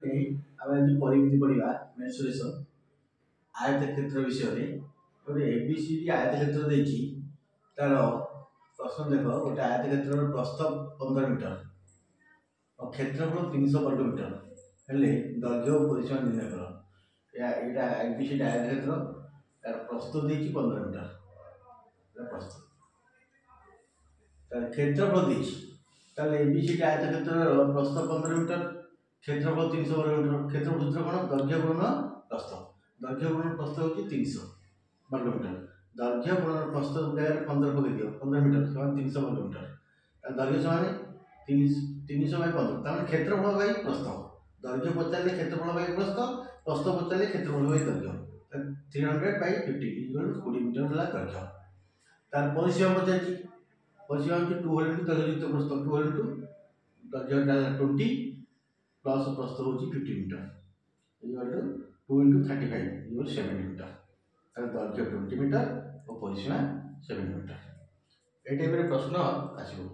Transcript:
ଆମେ ଆଜି ପରିମିତି ପଢ଼ିବା ମେନ୍ସୁରେସନ୍ ଆୟତ କ୍ଷେତ୍ର ବିଷୟରେ। ଗୋଟେ ଏବିସିଡି ଆୟତ କ୍ଷେତ୍ର ଦେଇଛି, ତାର ପ୍ରଶ୍ନ ଦେଖ। ଗୋଟେ ଆୟତ କ୍ଷେତ୍ରର ପ୍ରସ୍ଥ 15 ମିଟର और क्षेत्रफल 300 वर्ग मीटर हेले दୈर्घ्य और परिसीमा निर्णय कर। एटा एबिसिडी आयत क्षेत्र तार प्रस्थ देछि 15 मीटर प्रस्थ, तार क्षेत्रफल देछि। ताले एबिसिडी आयत क्षेत्र प्रस्थ 15 मीटर, क्षेत्रफल 300 वर्ग मीटर। क्षेत्रफल सूत्र कोन? दैर्घ्य गुणन प्रस्थ। दैर्घ्य गुणन प्रस्थ होछि 300 वर्ग मीटर। दैर्घ्य गुणन प्रस्थ जगह 15 पके दियो, 15 मीटर समान 300 वर्ग मीटर। तार दैर्घ्य समान 300 बाय 15, तार क्षेत्रफल बाय प्रस्थ। दैर्घ्य पचारे क्षेत्रफल बाय प्रस्थ, प्रस्थ पचारे क्षेत्रफल बाय दैर्घ्य। 300 बाय 50 इक्वल 20 मीटर होला दैर्घ्य। तार परिसीमा पचारछि, परिसीमा होछि 2 into दैर्घ्य युक्त प्रस्थ, 2 into दैर्घ्य डाला 20 प्लस प्रस्थ होछि 50 metre equal to 2 into 35 equal 70 metre. तार दैर्घ्य 20 मीटर और परिसीमा 70 मीटर। ए टाइप रे प्रश्न आसीबो।